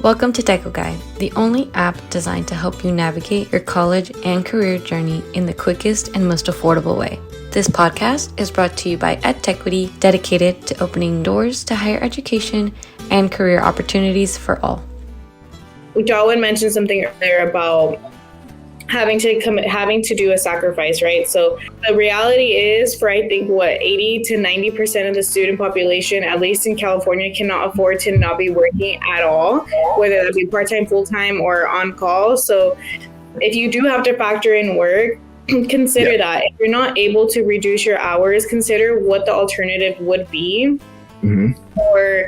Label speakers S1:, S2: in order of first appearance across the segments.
S1: Welcome to Deco Guide, the only app designed to help you navigate your college and career journey in the quickest and most affordable way. This podcast is brought to you by EdTechity, dedicated to opening doors to higher education and career opportunities for all.
S2: Darwin mentioned something earlier about having to do a sacrifice, right? So the reality is, for I think 80 to 90% of the student population, at least in California, cannot afford to not be working at all, whether that be part-time, full-time, or on call. So if you do have to factor in work, consider that. If you're not able to reduce your hours, consider what the alternative would be or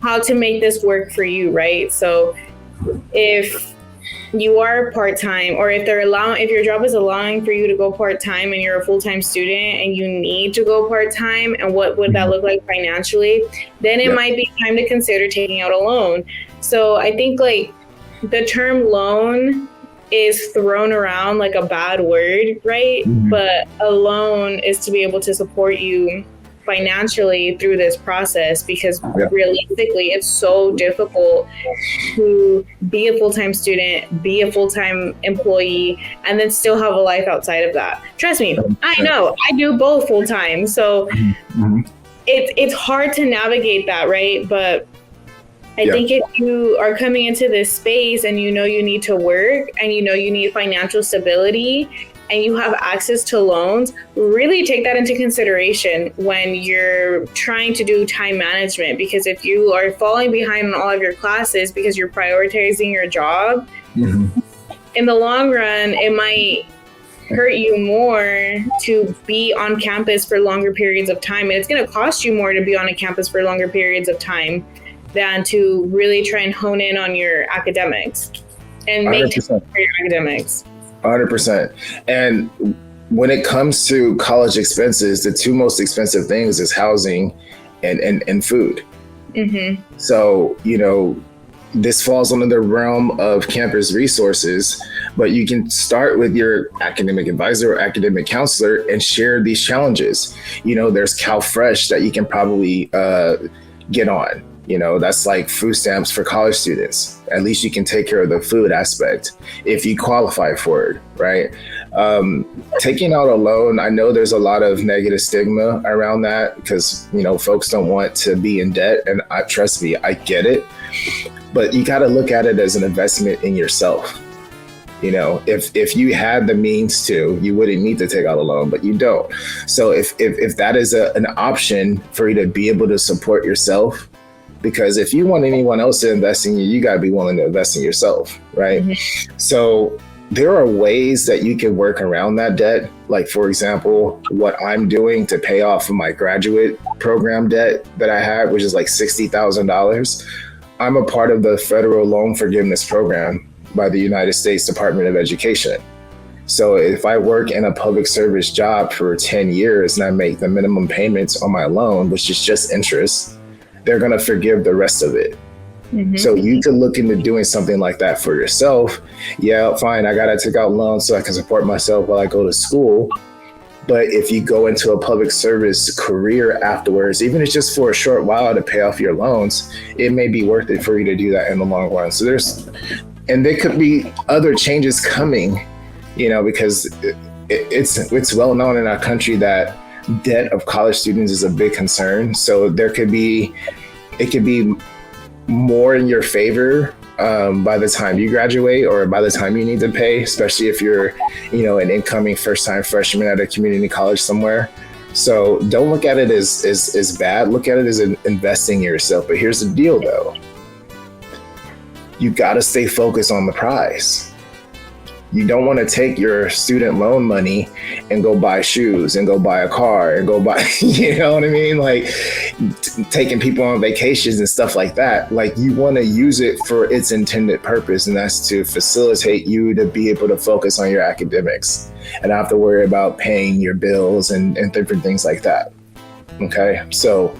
S2: how to make this work for you, right? So if you are part-time, or if your job is allowing for you to go part-time and you're a full-time student and you need to go part-time, and what would that look like financially, then it might be time to consider taking out a loan. So I think the term loan is thrown around like a bad word, right? But a loan is to be able to support you financially through this process, because realistically it's so difficult to be a full-time student, be a full-time employee, and then still have a life outside of that. Trust me, I know, I do both full-time, so it's hard to navigate that, right? But I think if you are coming into this space and you know you need to work and you know you need financial stability and you have access to loans, really take that into consideration when you're trying to do time management. Because if you are falling behind on all of your classes because you're prioritizing your job, in the long run, it might hurt you more to be on campus for longer periods of time. And it's going to cost you more to be on a campus for longer periods of time than to really try and hone in on your academics and make time for your academics.
S3: 100%. And when it comes to college expenses, the two most expensive things is housing and food. So, this falls under the realm of campus resources, but you can start with your academic advisor or academic counselor and share these challenges. There's CalFresh that you can probably get on. That's like food stamps for college students. At least you can take care of the food aspect if you qualify for it, right? Taking out a loan, I know there's a lot of negative stigma around that because, folks don't want to be in debt. And trust me, I get it. But you got to look at it as an investment in yourself. If you had the means to, you wouldn't need to take out a loan, but you don't. So if that is an option for you to be able to support yourself, because if you want anyone else to invest in you, you got to be willing to invest in yourself, right? So there are ways that you can work around that debt. Like, for example, what I'm doing to pay off of my graduate program debt that I had, which is like $60,000. I'm a part of the federal loan forgiveness program by the United States Department of Education. So if I work in a public service job for 10 years and I make the minimum payments on my loan, which is just interest, they're going to forgive the rest of it. So you could look into doing something like that for yourself. Yeah, fine. I got to take out loans so I can support myself while I go to school. But if you go into a public service career afterwards, even if it's just for a short while to pay off your loans, it may be worth it for you to do that in the long run. So there could be other changes coming, because it's well known in our country that debt of college students is a big concern. So it could be more in your favor by the time you graduate or by the time you need to pay, especially if you're, an incoming first-time freshman at a community college somewhere. So don't look at it as bad. Look at it as investing in yourself. But here's the deal, though. You got to stay focused on the prize. You don't want to take your student loan money and go buy shoes and go buy a car and go buy, you know what I mean? Like taking people on vacations and stuff like that. Like, you want to use it for its intended purpose, and that's to facilitate you to be able to focus on your academics and not have to worry about paying your bills and different things like that. Okay. So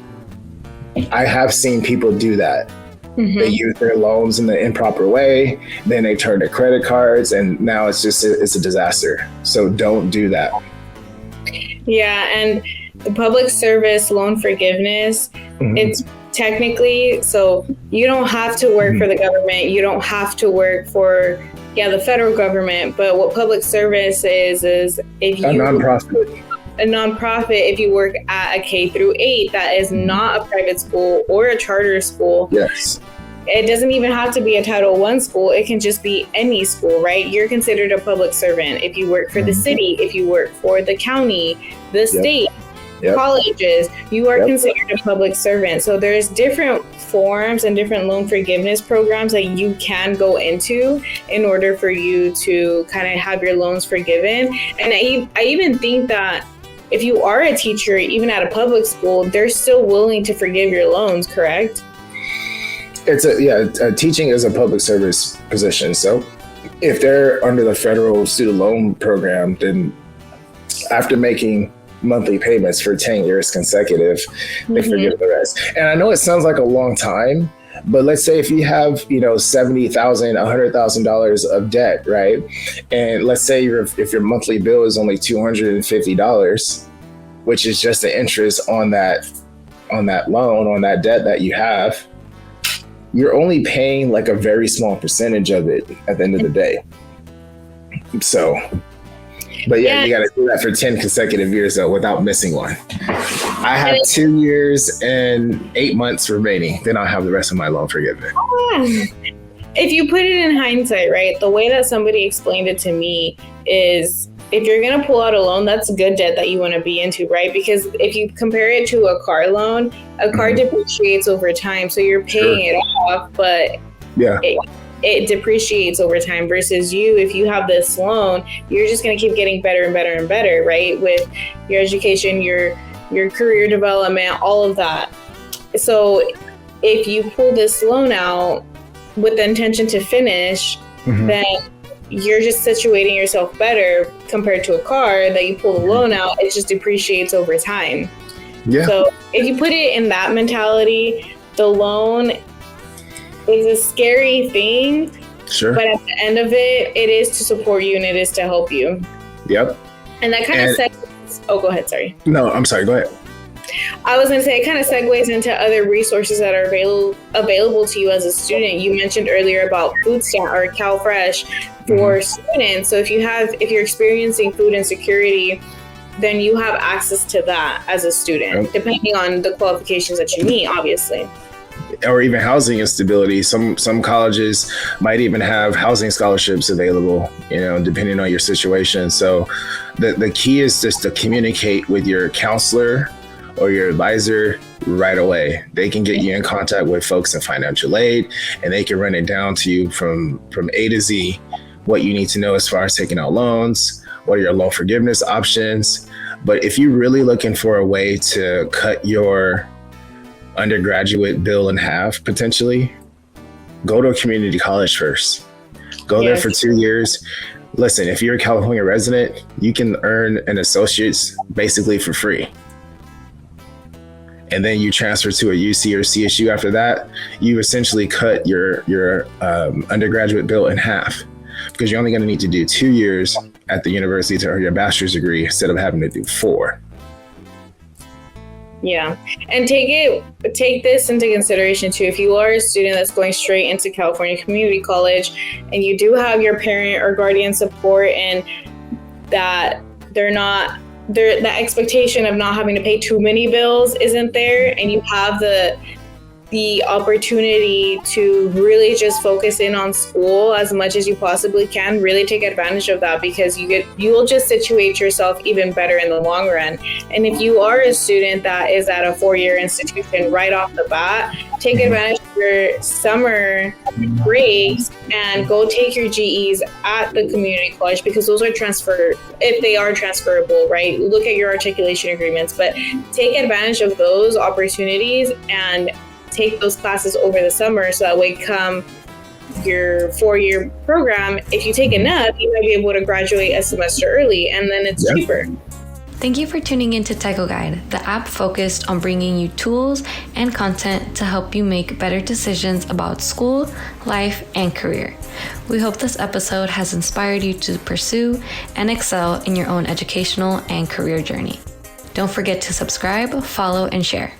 S3: I have seen people do that. They use their loans in the improper way. Then they turn to credit cards, and now it's a disaster. So don't do that. Yeah.
S2: And the public service loan forgiveness, it's technically, so you don't have to work for the government. You don't have to work for the federal government. But what public service is if you a nonprofit, if you work at a K-8 that is not a private school or a charter school.
S3: Yes.
S2: It doesn't even have to be a Title I school. It can just be any school, right? You're considered a public servant. If you work for the city, if you work for the county, the state, colleges, you are considered a public servant. So there's different forms and different loan forgiveness programs that you can go into in order for you to kind of have your loans forgiven. And I even think that if you are a teacher, even at a public school, they're still willing to forgive your loans, correct?
S3: Teaching is a public service position. So if they're under the federal student loan program, then after making monthly payments for 10 years consecutive, they forgive the rest. And I know it sounds like a long time, but let's say if you have, $70,000, $100,000 of debt, right? And let's say if your monthly bill is only $250, which is just the interest on that loan, on that debt that you have, you're only paying like a very small percentage of it at the end of the day. So, but you got to do that for 10 consecutive years though, without missing one. I have 2 years and 8 months remaining. Then I'll have the rest of my loan forgiven.
S2: If you put it in hindsight, right, the way that somebody explained it to me is if you're going to pull out a loan, that's good debt that you want to be into, right? Because if you compare it to a car loan, a car depreciates over time. So you're paying it off, but it depreciates over time versus if you have this loan, you're just going to keep getting better and better and better, right? With your education, your career development, all of that. So if you pull this loan out with the intention to finish, then you're just situating yourself better compared to a car that you pull the loan out, it just depreciates over time. Yeah. So if you put it in that mentality, the loan is a scary thing. Sure. But at the end of it, it is to support you and it is to help you. Yep. And that kind of segues. Oh, go ahead. Sorry.
S3: No, I'm sorry. Go ahead.
S2: I was going to say it kind of segues into other resources that are available to you as a student. You mentioned earlier about food stamp or CalFresh for students. So if you're experiencing food insecurity, then you have access to that as a student, depending on the qualifications that you meet, obviously.
S3: Or even housing instability. Some colleges might even have housing scholarships available, depending on your situation. So the key is just to communicate with your counselor or your advisor right away. They can get you in contact with folks in financial aid, and they can run it down to you from A to Z, what you need to know as far as taking out loans, what are your loan forgiveness options. But if you're really looking for a way to cut your undergraduate bill in half, potentially, go to a community college first. Go there for 2 years. Listen, if you're a California resident, you can earn an associate's basically for free. And then you transfer to a UC or CSU after that, you essentially cut your undergraduate bill in half, because you're only going to need to do 2 years at the university to earn your bachelor's degree instead of having to do 4.
S2: Yeah. And take this into consideration too. If you are a student that's going straight into California Community College and you do have your parent or guardian support, and that the expectation of not having to pay too many bills isn't there, and you have the opportunity to really just focus in on school as much as you possibly can, really take advantage of that, because you will just situate yourself even better in the long run. And if you are a student that is at a 4-year institution right off the bat, take advantage of your summer breaks and go take your GEs at the community college, because those are if they are transferable, right? Look at your articulation agreements, but take advantage of those opportunities and take those classes over the summer, so that way come your 4-year program, if you take enough, you might be able to graduate a semester early, and then it's cheaper.
S1: Thank you for tuning in to Tyco Guide, the app focused on bringing you tools and content to help you make better decisions about school, life, and career. We hope this episode has inspired you to pursue and excel in your own educational and career journey. Don't forget to subscribe, follow, and share.